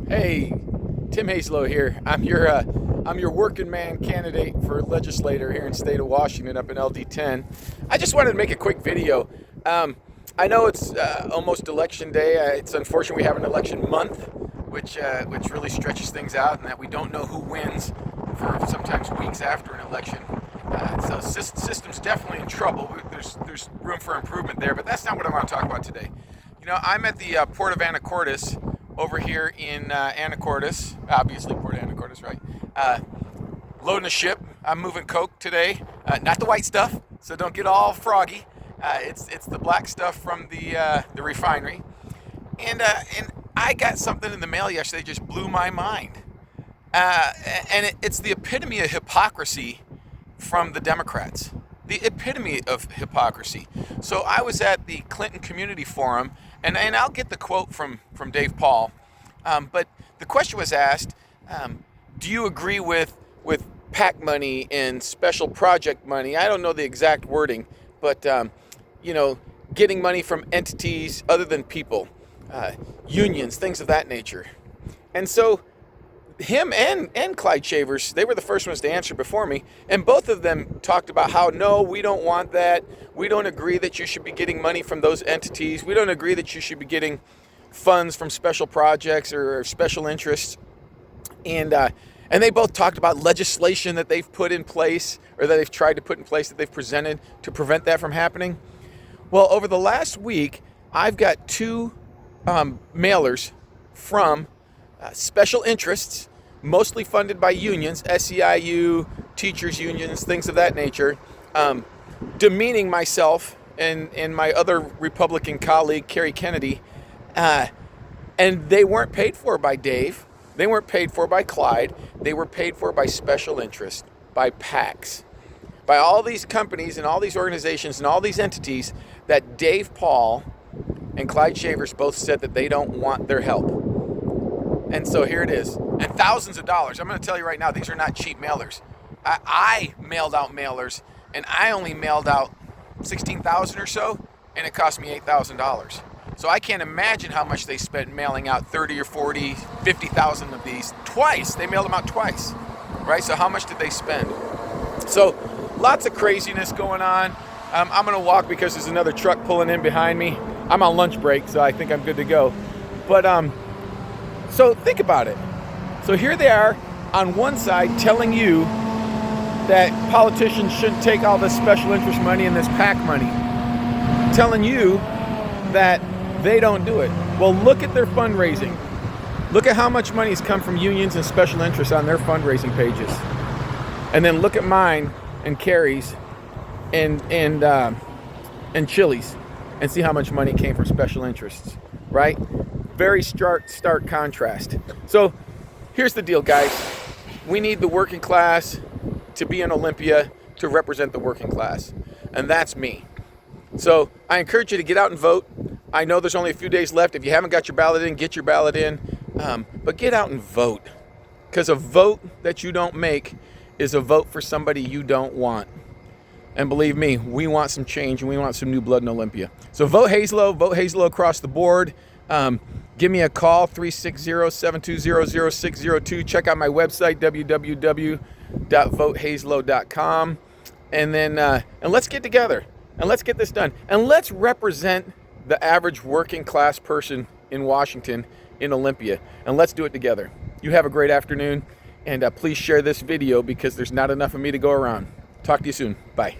Hey, Tim Hazlow here. I'm your working man candidate for legislator here in the state of Washington up in LD10. I just wanted to make a quick video. I know it's almost election day. It's unfortunate we have an election month, which really stretches things out, and that we don't know who wins for sometimes weeks after an election. So system's definitely in trouble. There's room for improvement there, but that's not what I want to talk about today. You know, I'm at the Port of Anacortes over here in Anacortes, obviously Port of Anacortes, right? Loading a ship. I'm moving coke today, not the white stuff, so don't get all froggy. It's the black stuff from the refinery, and I got something in the mail yesterday that just blew my mind, and it's the epitome of hypocrisy from the Democrats. The epitome of hypocrisy. So I was at the Clinton Community Forum, and I'll get the quote from Dave Paul, but the question was asked, do you agree with PAC money and special project money? I don't know the exact wording, but getting money from entities other than people, unions, things of that nature. And so him and Clyde Shavers, they were the first ones to answer before me, and both of them talked about how, no, we don't want that. We don't agree that you should be getting money from those entities. We don't agree that you should be getting funds from special projects or special interests. And they both talked about legislation that they've put in place, or that they've tried to put in place, that they've presented to prevent that from happening. Well, over the last week, I've got two mailers from special interests, mostly funded by unions, SEIU, teachers unions, things of that nature, demeaning myself and my other Republican colleague, Kerry Kennedy, and they weren't paid for by Dave. They weren't paid for by Clyde. They were paid for by special interests, by PACs, by all these companies and all these organizations and all these entities that Dave Paul and Clyde Shavers both said that they don't want their help. And so here it is. And thousands of dollars. I'm going to tell you right now, these are not cheap mailers. I mailed out mailers, and I only mailed out 16,000 or so, and it cost me $8,000. So I can't imagine how much they spent mailing out 30 or 40, 50,000 of these twice. They mailed them out twice, right? So how much did they spend? So lots of craziness going on. I'm going to walk because there's another truck pulling in behind me. I'm on lunch break, so I think I'm good to go. But so think about it. So here they are on one side telling you that politicians shouldn't take all this special interest money and this PAC money, telling you that they don't do it. Well, look at their fundraising. Look at how much money has come from unions and special interests on their fundraising pages. And then look at mine and Kerry's and Chili's and see how much money came from special interests, right? Very stark contrast. So here's the deal, guys. We need the working class to be in Olympia to represent the working class. And that's me. So I encourage you to get out and vote. I know there's only a few days left. If you haven't got your ballot in, get your ballot in. But get out and vote. Because a vote that you don't make is a vote for somebody you don't want. And believe me, we want some change and we want some new blood in Olympia. So vote Hazlow across the board. Give me a call, 360-720-0602. Check out my website, www.votehazlow.com. And let's get together and let's get this done. And let's represent the average working class person in Washington, in Olympia. And let's do it together. You have a great afternoon. And please share this video because there's not enough of me to go around. Talk to you soon. Bye.